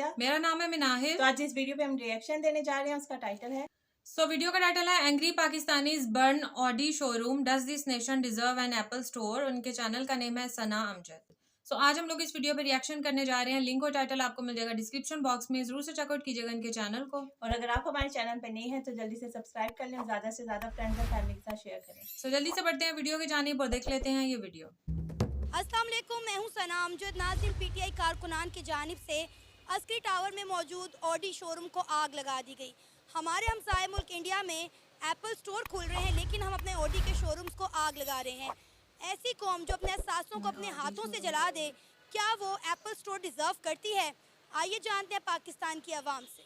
नाजिया। मेरा नाम है मिनाहिल। तो आज इस वीडियो पे हम रिएक्शन देने जा रहे हैं, उसका टाइटल है वीडियो का टाइटल है angry Pakistanis burn Audi showroom, does this nation deserve an Apple store. उनके चैनल का नेम है सना अमजद। आज हम लोग इस वीडियो पे रिएक्शन करने जा रहे हैं। लिंक और टाइटल आपको मिल जाएगा डिस्क्रिप्शन बॉक्स में, जरूर से चेकआउट कीजिएगा इनके चैनल को। और अगर आप हमारे चैनल पे नए हैं तो जल्दी से सब्सक्राइब कर लें, ज्यादा से ज्यादा फ्रेंड्स और फैमिली के साथ शेयर करें। जल्दी से बढ़ते हैं वीडियो की जानिब और देख लेते हैं ये वीडियो। अस्सलाम वालेकुम, मैं हूं सना अमजद। नाज़रीन, पीटीआई कारकुनान की जानिब से अस्करी टावर में मौजूद ऑडी शोरूम को आग लगा दी गई। हमारे हमसाए मुल्क इंडिया में एप्पल स्टोर खुल रहे हैं, लेकिन हम अपने ऑडी के शोरूम्स को आग लगा रहे हैं। ऐसी कौम जो अपने अहसासों को अपने हाथों से जला दे, क्या वो एप्पल स्टोर डिज़र्व करती है? आइए जानते हैं पाकिस्तान की आवाम से।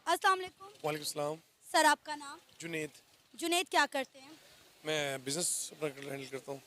अस्सलाम वालेकुम। वालेकुम सलाम। सर, आपका नाम? जुनेद। जुनेद, क्या करते हैं? मैं बिज़नेस हैंडल करता हूँ।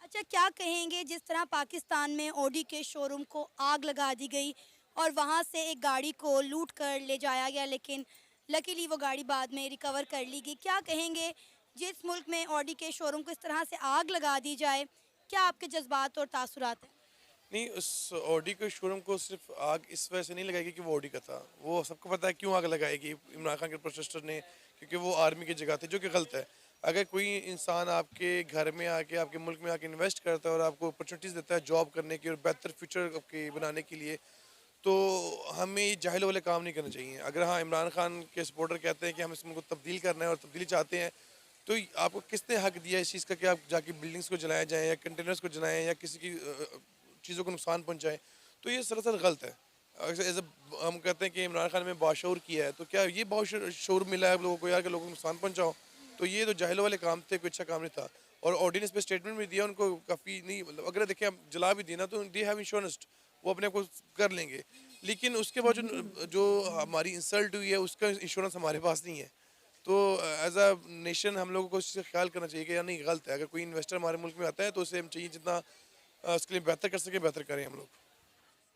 अच्छा, क्या कहेंगे जिस तरह पाकिस्तान में ऑडी के शोरूम को आग लगा दी गई और वहाँ से एक गाड़ी को लूट कर ले जाया गया, लेकिन लकीली वो गाड़ी बाद में रिकवर कर ली गई। क्या कहेंगे जिस मुल्क में ऑडी के शोरूम को इस तरह से आग लगा दी जाए, क्या आपके जज्बात और तासुरात हैं? नहीं, उस ऑडी के शोरूम को सिर्फ आग इस वजह से नहीं लगाएगी कि वो ऑडी का था। वो सबको पता है क्यों आग लगाएगी। इमरान खान के प्रोटेस्टर ने, क्योंकि वो आर्मी की जगह थे, जो कि गलत है। अगर कोई इंसान आपके घर में आके, आपके मुल्क में आके इन्वेस्ट करता है और आपको अपॉर्चुनिटीज़ देता है जॉब करने की और बेहतर फ्यूचर आपके बनाने के लिए, तो हमें ये जाहिल वाले काम नहीं करने चाहिए। अगर हाँ, इमरान खान के सपोर्टर कहते हैं कि हम इस मुल्क को तब्दील करना है और तब्दीली चाहते हैं, तो आपको किसने हक दिया इस चीज़ का कि आप जाके बिल्डिंग्स को जलाया जाए या कंटेनर्स को जलाएं या किसी की चीज़ों को नुकसान पहुँचाएं? तो ये सरासर गलत है। हम कहते हैं कि इमरान खान ने बाशऊर किया है, तो क्या ये बाशऊर मिला है लोगों को यार कि लोगों को नुकसान पहुँचाओ? तो ये तो जाहिलों वाले काम थे, कोई अच्छा काम नहीं था। और ऑर्डिनेंस पे स्टेटमेंट भी दिया उनको, काफ़ी नहीं, मतलब अगर देखें आप जला भी देना तो दे हैव इंश्योरेंस, वो अपने को कर लेंगे। लेकिन उसके बाद जो हमारी इंसल्ट हुई है उसका इंश्योरेंस हमारे पास नहीं है। तो एज अ नेशन हम लोगों को इसका ख्याल करना चाहिए कि यार नहीं, गलत है। अगर कोई इन्वेस्टर हमारे मुल्क में आता है तो उसे हम चाहिए जितना उसके लिए बेहतर कर सके बेहतर करें हम लोग।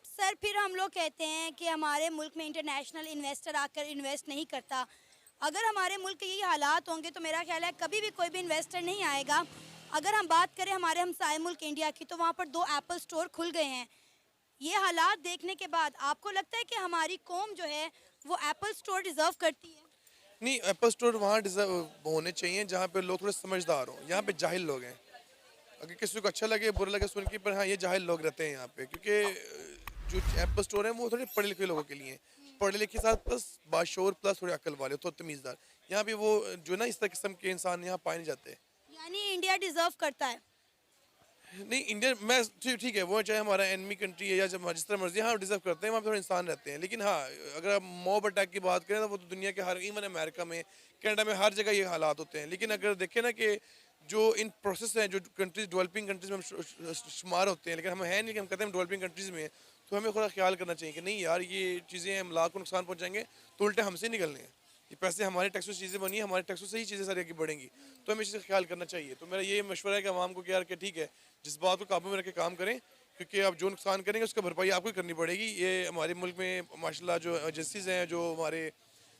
सर, फिर हम लोग कहते हैं कि हमारे मुल्क में इंटरनेशनल इन्वेस्टर आकर इन्वेस्ट नहीं करता। अगर हमारे मुल्क के यही हालात होंगे तो मेरा ख्याल है कभी भी कोई भी इन्वेस्टर नहीं आएगा। अगर हम बात करें हमारे हमसाए मुल्क इंडिया की, तो वहाँ पर 2 एप्पल स्टोर खुल गए हैं। ये हालात देखने के बाद आपको लगता है कि हमारी कौम जो है वो एप्पल स्टोर डिज़र्व करती है? नहीं, एप्पल स्टोर वहाँ डिज़र्व होने चाहिए जहाँ पे लोग थोड़े समझदार हों। यहाँ पे जाहिल लोग हैं। अगर किसी को अच्छा लगे बुरा लगे सुन के, पर हाँ, ये जाहिल लोग रहते हैं यहाँ पे, क्योंकि जो एप्पल स्टोर है वो थोड़े पढ़े लिखे लोगों के लिए हैं। पढ़े लिखे के साथ प्लस बाशऊर प्लस थोड़े अक्ल वाले, थोड़े तमीज़दार। यहाँ पे वो जो ना इस तरह किस्म के इंसान यहाँ पाए नहीं जाते। यानी इंडिया डिज़र्व करता है? नहीं, इंडिया मैं ठीक है, वो चाहे हमारा एनिमी कंट्री है या जब जिस तरह मर्जी, हाँ डिजर्व करते हैं, वहाँ पे थोड़े इंसान रहते हैं। लेकिन हाँ, अगर आप मॉब अटैक की बात करें तो वो तो दुनिया के हर, इवन अमेरिका में, कनाडा में, हर जगह ये हालात होते हैं। लेकिन अगर देखें ना कि जो इन प्रोसेस हैं, जो कंट्रीज डेवलपिंग कंट्रीज में हम शुमार होते हैं, लेकिन हम हैं नहीं कि हम कहते हैं हम डेवलपिंग कंट्रीज़ में हैं, तो हमें थोड़ा ख्याल करना चाहिए कि नहीं यार, ये चीज़ें हम लाख को नुकसान पहुँचाएंगे तो उल्टे हमसे निकलने हैं। ये पैसे हमारे टैक्सों से चीज़ें बनी है, हमारे टैक्सों से ही चीज़ें सारी आगे बढ़ेंगी, तो हमें इस चीज़ का ख्याल करना चाहिए। तो मेरा ये मशवरा है कि आवाम को कि यार कि ठीक है, जिस बात को काबू में रख के काम करें, क्योंकि आप जो नुकसान करेंगे उसका भरपाई आपको ही करनी पड़ेगी। ये हमारे मुल्क में माशाल्लाह जो एजेंसीज़ हैं, जो हमारे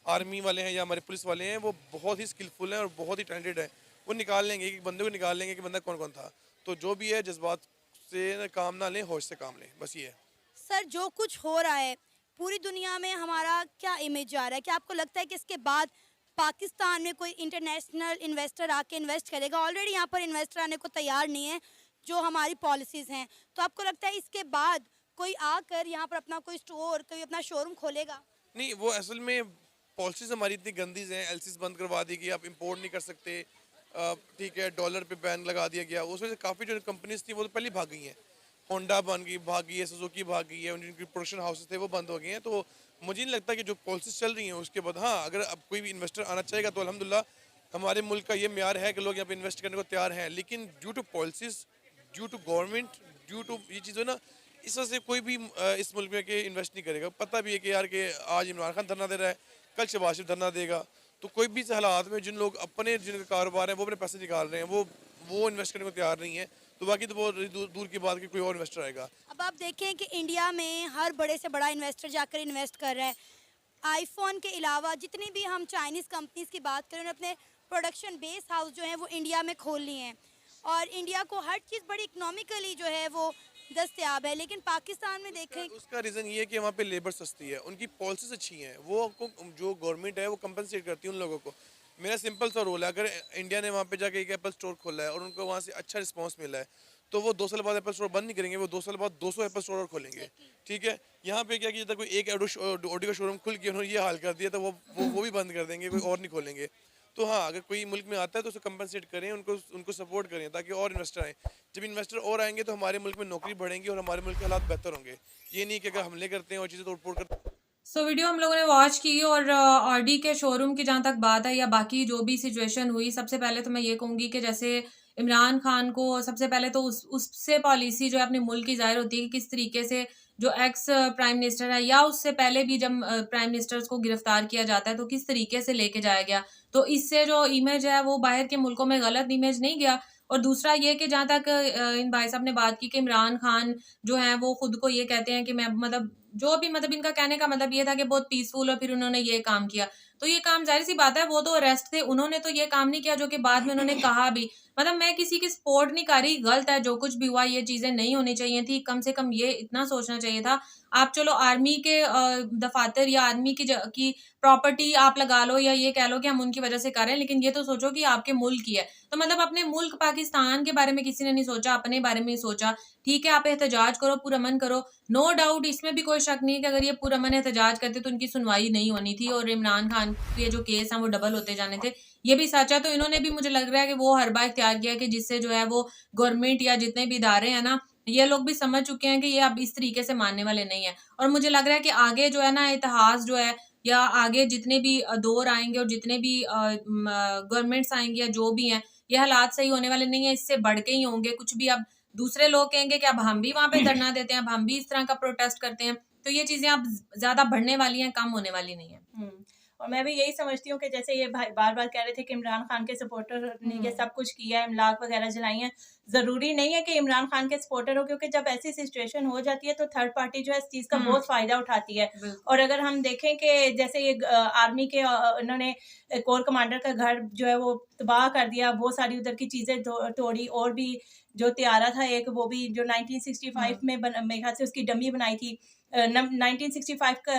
आर्मी वाले हैं या हमारे पुलिस वाले हैं, वो बहुत ही स्किलफुल हैं और बहुत ही टैलेंटेड हैं। वो निकाल लेंगे, एक बंदे को निकाल लेंगे कि बंदा कौन कौन था। तो जो भी है, जज्बात से काम ना लें, होश से काम लें, बस ये है। सर, जो कुछ हो रहा है पूरी दुनिया में, हमारा क्या इमेज जा रहा है? क्या आपको लगता है कि इसके बाद पाकिस्तान में कोई इंटरनेशनल इन्वेस्टर आके इन्वेस्ट करेगा? ऑलरेडी यहाँ पर इन्वेस्टर आने को तैयार नहीं है, जो हमारी पॉलिसीज़ हैं। तो आपको लगता है इसके बाद कोई आकर यहाँ पर अपना कोई स्टोर, कोई अपना शोरूम खोलेगा? नहीं, वो असल में पॉलिसीज़ हमारी इतनी गंदी हैं। एलसीज बंद करवा दी गई, आप इंपोर्ट नहीं कर सकते। ठीक है, डॉलर पे बैन लगा दिया गया। उस वजह से काफ़ी जो कंपनीज थी वो तो पहले भाग गई हैं। होंडा भाग गई है, सुजुकी भाग गई है, उनकी प्रोडक्शन हाउसेस थे वो बंद हो गए हैं। तो मुझे नहीं लगता कि जो पॉलिसीज चल रही हैं उसके बाद, हाँ, अगर अब कोई भी इन्वेस्टर आना चाहेगा तो अल्हम्दुलिल्लाह हमारे मुल्क का ये म्यार है कि लोग यहाँ पे इन्वेस्ट करने को तैयार हैं। लेकिन due to policies, due to government, due to ये चीज़ें ना, इस वजह से कोई भी इस मुल्क में के इन्वेस्ट नहीं करेगा। पता भी है कि यार कि आज इमरान खान धरना दे रहा है, कल शहबाज शरीफ धरना देगा। तो कोई भी इस हालात में जिन लोग अपने जिनका कारोबार है वो अपने पैसे निकाल रहे हैं, वो इन्वेस्ट करने को तैयार नहीं है, तो बाकी तो बहुत दूर की बात कि कोई और इन्वेस्टर आएगा। अब आप देखें कि इंडिया में हर बड़े से बड़ा इन्वेस्टर जाकर इन्वेस्ट कर रहा है। आईफोन के अलावा जितनी भी हम चाइनीज़ कंपनीज़ की बात करें, उन्होंने अपने प्रोडक्शन बेस हाउस जो है वो इंडिया में खोल लिए हैं और इंडिया को हर चीज़ बड़ी इकनॉमिकली जो है वो दस्तयाब है, लेकिन पाकिस्तान में देखें उसका रीज़न ये है कि वहाँ पे लेबर सस्ती है, उनकी पॉलिसीज अच्छी हैं, वो जो गवर्नमेंट है वो कंपनसेट करती है उन लोगों को। मेरा सिंपल सा रोल है, अगर इंडिया ने वहाँ पे जाके एक एप्पल स्टोर खोला है और उनको वहाँ से अच्छा रिस्पांस मिला है, तो वो 2 साल बाद एप्पल स्टोर बंद नहीं करेंगे, वो 2 साल बाद 200 एप्पल स्टोर और खोलेंगे। ठीक है, यहाँ पे क्या किया था, कोई एक ऑडी का शोरूम खुल के उन्होंने ये हाल कर दिया, तो वो भी बंद कर देंगे, कोई और नहीं खोलेंगे। तो हाँ, अगर कोई मुल्क में आता है तो उसे कंपनसेट करें, उनको सपोर्ट करें ताकि और इन्वेस्टर आए। जब इन्वेस्टर और आएंगे तो हमारे मुल्क में नौकरी बढ़ेंगी और हमारे मुल्क के हालात बेहतर होंगे। ये नहीं कि अगर हमले करते हैं और चीज़ें तोड़-फोड़ करते हैं। सो वीडियो हम लोगों ने वॉच की और ऑडी के शोरूम की जहाँ तक बात है या बाकी जो भी सिचुएशन हुई, सबसे पहले तो मैं ये कहूँगी कि जैसे इमरान खान को सबसे पहले तो उससे पॉलिसी जो है अपने मुल्क की ज़ाहिर होती है कि किस तरीके से जो एक्स प्राइम मिनिस्टर है या उससे पहले भी जब प्राइम मिनिस्टर्स को गिरफ्तार किया जाता है तो किस तरीके से लेके जाया गया, तो इससे जो इमेज है वो बाहर के मुल्कों में गलत इमेज नहीं गया। और दूसरा ये कि जहाँ तक इन भाई साहब ने बात की कि इमरान खान जो है वो खुद को ये कहते हैं कि मैं मतलब जो भी मतलब इनका कहने का मतलब ये था कि बहुत पीसफुल और फिर उन्होंने ये काम किया, तो ये काम जाहिर सी बात है वो तो अरेस्ट थे, उन्होंने तो ये काम नहीं किया जो कि बाद में उन्होंने कहा भी। मतलब मैं किसी की सपोर्ट नहीं कर रही, गलत है जो कुछ भी हुआ, ये चीजें नहीं होनी चाहिए थी, कम से कम ये इतना सोचना चाहिए था। आप चलो आर्मी के दफातर या आर्मी की प्रॉपर्टी आप लगा लो या ये कह लो कि हम उनकी वजह से कर रहे हैं, लेकिन ये तो सोचो कि आपके मुल्क की है। तो मतलब अपने मुल्क पाकिस्तान के बारे में किसी ने नहीं सोचा, अपने बारे में ही सोचा। ठीक है, आप एहतजाज करो, पुरअमन करो, नो डाउट, इसमें भी कोई शक नहीं है कि अगर ये पुरअमन एहतजाज करते तो उनकी सुनवाई नहीं होनी थी और इमरान खान के जो केस हैं वो डबल होते जाने थे। ये भी सच है। तो इन्होंने भी मुझे लग रहा है कि वो हरबा इख्तियार किया कि जिससे जो है वो गवर्नमेंट या जितने भी इदारे हैं ना, ये लोग भी समझ चुके हैं कि ये अब इस तरीके से मानने वाले नहीं है। और मुझे लग रहा है कि आगे जो है ना इतिहास जो है या आगे जितने भी दौर आएंगे और जितने भी गवर्नमेंट्स आएंगी या जो भी हैं, ये हालात सही होने वाले नहीं है, इससे बढ़ के ही होंगे। कुछ भी अब दूसरे लोग कहेंगे कि अब हम भी वहां पे धरना देते हैं, अब हम भी इस तरह का प्रोटेस्ट करते हैं, तो ये चीजें अब ज्यादा बढ़ने वाली हैं, कम होने वाली नहीं है। और मैं भी यही समझती हूँ कि जैसे ये भाई बार बार कह रहे थे कि इमरान खान के सपोर्टर ने ये सब कुछ किया है, इमलाक वगैरह जलाई हैं, जरूरी नहीं है कि इमरान खान के सपोर्टर हो, क्योंकि जब ऐसी सिचुएशन हो जाती है तो थर्ड पार्टी जो है इस चीज का बहुत फायदा उठाती है। और अगर हम देखें कि जैसे ये आर्मी के इन्होंने कोर कमांडर का घर जो है वो तबाह कर दिया, बहुत सारी उधर की चीजें तोड़ी, और भी जो त्यारा था एक, वो भी जो 1965 में मेरे ख्याल से उसकी डमी बनाई थी, 1965 का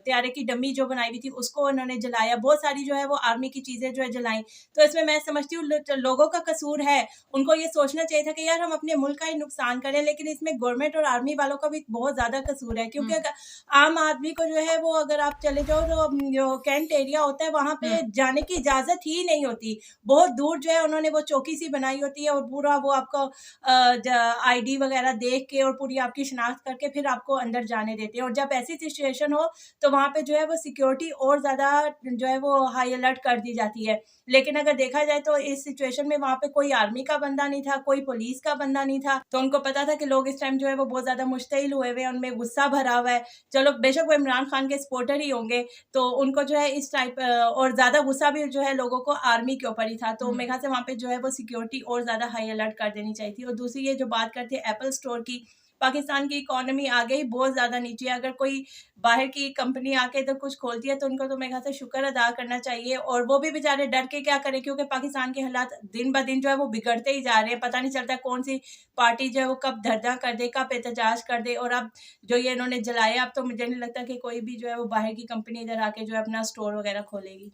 त्यारे की डमी जो बनाई हुई थी उसको उन्होंने जलाया, बहुत सारी जो है वो आर्मी की चीजें जो है जलाई। तो इसमें मैं समझती हूँ लोगों का कसूर है, उनको ये सोचना चाहिए था कि यार हम अपने मुल्क का ही नुकसान करें, लेकिन इसमें गवर्नमेंट और आर्मी वालों का भी बहुत ज्यादा कसूर है, क्योंकि अगर आम आदमी को जो है वो अगर आप चले जाओ तो जो कैंट एरिया होता है वहां पे जाने की इजाजत ही नहीं होती, बहुत दूर जो है उन्होंने वो चौकी सी बनाई होती है और पूरा वो आपको ID वगैरह देख के और पूरी आपकी शिनाख्त करके फिर आपको अंदर जाने देते हैं। और जब ऐसी सिचुएशन हो तो वहाँ पे जो है वो सिक्योरिटी और ज़्यादा जो है वो हाई अलर्ट कर दी जाती है। लेकिन अगर देखा जाए तो इस सिचुएशन में वहाँ पे कोई आर्मी का बंदा नहीं था, कोई पुलिस का बंदा नहीं था, तो उनको पता था कि लोग इस टाइम जो है वो बहुत ज़्यादा मुश्तिल हुए हुए हैं, उनमें गुस्सा भरा हुआ है। चलो बेशक वो इमरान खान के सपोर्टर ही होंगे, तो उनको जो है इस टाइप और ज़्यादा गुस्सा भी जो है लोगों को आर्मी के ऊपर ही था, तो मेरे ख्याल से वहाँ पे जो है वो सिक्योरिटी और ज़्यादा हाई अलर्ट कर देनी चाहिए थी। और दूसरी ये जो बात करते हैं एप्पल स्टोर की, पाकिस्तान की इकोनॉमी आगे ही बहुत ज़्यादा नीचे है, अगर कोई बाहर की कंपनी आके इधर कुछ खोलती है तो उनको तो मेरे ख्याल से शुक्र अदा करना चाहिए, और वो भी बेचारे डर के क्या करें, क्योंकि पाकिस्तान के हालात दिन ब दिन जो है वो बिगड़ते ही जा रहे हैं, पता नहीं चलता कौन सी पार्टी जो है वो कब धरना कर दे, कब एहतजाज कर दे। और अब जो ये इन्होंने जलाया, अब तो मुझे नहीं लगता कि कोई भी जो है वो बाहर की कंपनी इधर आके जो है अपना स्टोर वगैरह खोलेगी।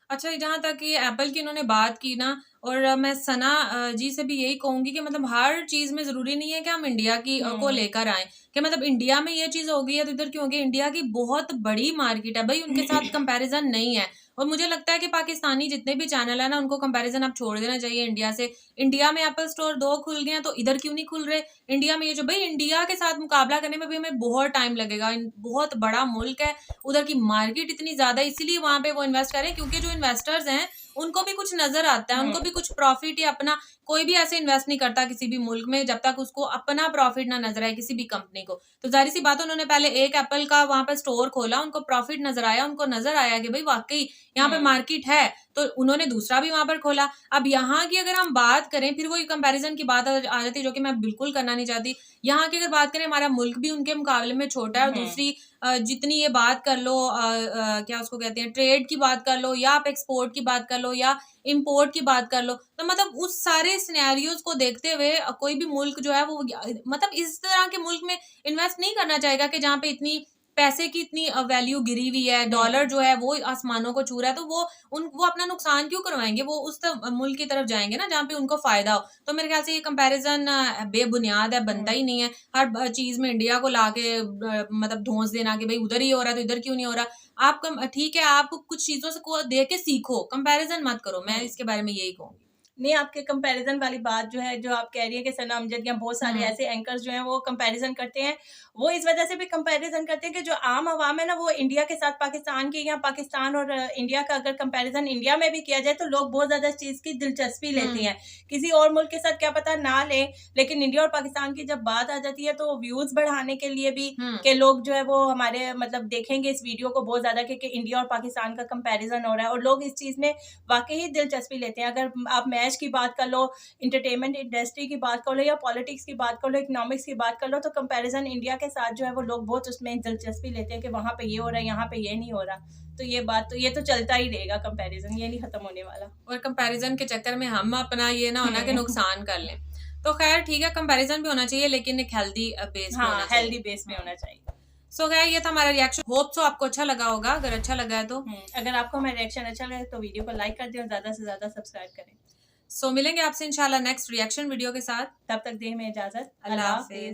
अच्छा, जहाँ तक ये एप्पल की इन्होंने बात की ना, और मैं सना जी से भी यही कहूंगी कि मतलब हर चीज में जरूरी नहीं है कि हम इंडिया की को लेकर आए, कि मतलब इंडिया में ये चीज हो गई है तो इधर क्यों होगी, इंडिया की बहुत बड़ी मार्केट है भाई, उनके साथ कंपैरिजन नहीं है। और मुझे लगता है कि पाकिस्तानी जितने भी चैनल है ना, उनको कंपैरिजन अब छोड़ देना चाहिए इंडिया से। इंडिया में एप्पल स्टोर 2 खुल गए हैं तो इधर क्यों नहीं खुल रहे इंडिया में? ये जो भाई इंडिया के साथ मुकाबला करने में भी हमें बहुत टाइम लगेगा, बहुत बड़ा मुल्क है, उधर की मार्केट इतनी ज्यादा, इसीलिए वहां पे वो इन्वेस्ट करें, क्योंकि जो इन्वेस्टर्स हैं उनको भी कुछ नजर आता है, उनको भी कुछ प्रॉफिट या अपना, कोई भी ऐसे इन्वेस्ट नहीं करता किसी भी मुल्क में जब तक उसको अपना प्रॉफिट ना नजर आए किसी भी कंपनी को। तो जाहिर सी बात, उन्होंने पहले एक एप्पल का वहां पर स्टोर खोला, उनको प्रॉफिट नजर आया, उनको नजर आया कि भाई वाकई यहाँ पे मार्केट है, तो उन्होंने दूसरा भी वहां पर खोला। अब यहाँ की अगर हम बात करें, फिर वही कंपैरिजन की बात आ जाती है जो कि मैं बिल्कुल करना नहीं चाहती। यहाँ की अगर बात करें, हमारा मुल्क भी उनके मुकाबले में छोटा है, और दूसरी जितनी ये बात कर लो क्या उसको कहते हैं, ट्रेड की बात कर लो, या आप एक्सपोर्ट की बात कर लो, या इंपोर्ट की बात कर लो, तो मतलब उस सारे सिनेरियोज को देखते हुए कोई भी मुल्क जो है वो मतलब इस तरह के मुल्क में इन्वेस्ट नहीं करना चाहेगा कि जहाँ पे इतनी पैसे की इतनी वैल्यू गिरी हुई है, डॉलर जो है वो आसमानों को छू रहा है, तो वो अपना नुकसान क्यों करवाएंगे, वो उस मुल्क की तरफ जाएंगे ना जहाँ पे उनको फायदा हो। तो मेरे ख्याल से ये कंपैरिजन बेबुनियाद है, बनता ही नहीं है। हर चीज में इंडिया को लाके मतलब धौंस देना कि भाई उधर ही हो रहा है तो इधर क्यों नहीं हो रहा। आप ठीक है, आप कुछ चीजों से को देख के सीखो, कंपैरिजन मत करो। मैं इसके बारे में यही कहूँ। नहीं, आपके कंपैरिजन वाली बात जो है, जो आप कह रही है कि सना अमजद या बहुत सारे ऐसे एंकर्स जो हैं वो कंपैरिजन करते हैं, वो इस वजह से भी कंपैरिजन करते हैं कि जो आम आवाम है ना, वो इंडिया के साथ पाकिस्तान की, या पाकिस्तान और इंडिया का अगर कंपैरिजन इंडिया में भी किया जाए तो लोग बहुत ज्यादा इस चीज की दिलचस्पी लेते हैं। किसी और मुल्क के साथ क्या पता ना ले, लेकिन इंडिया और पाकिस्तान की जब बात आ जाती है तो व्यूज बढ़ाने के लिए भी कि लोग जो है वो हमारे मतलब देखेंगे इस वीडियो को बहुत ज्यादा कि इंडिया और पाकिस्तान का कंपैरिजन हो रहा है, और लोग इस चीज में वाकई ही दिलचस्पी लेते हैं। अगर आप मैच की बात कर लो, एंटरटेनमेंट इंडस्ट्री की बात कर लो, या पॉलिटिक्स की बात कर लो, इकोनॉमिक्स की बात कर लो, तो कंपैरिजन इंडिया के साथ जो है वो लोग बहुत उसमें दिलचस्पी लेते हैं कि वहां पे ये हो रहा है, यहाँ पे ये नहीं हो रहा। तो ये तो चलता ही रहेगा कंपैरिजन, ये नहीं खत्म होने वाला। और कंपैरिजन के चक्कर में हम अपना ये ना होना कि नुकसान कर लें। तो खैर ठीक है, कंपैरिजन भी होना चाहिए, लेकिन एक हेल्दी बेस पे होना चाहिए। हेल्दी बेस पे होना चाहिए। सो खैर ये था हमारा रिएक्शन। होप सो आपको अच्छा लगा होगा। अगर अच्छा लगा है तो अगर आपको हमारा रिएक्शन अच्छा लगे तो वीडियो को लाइक कर दें और ज्यादा से ज्यादा सब्सक्राइब करें। सो मिलेंगे आपसे इंशाल्लाह नेक्स्ट रिएक्शन वीडियो के साथ। तब तक दें हमें इजाजत। अल्लाह हाफिज।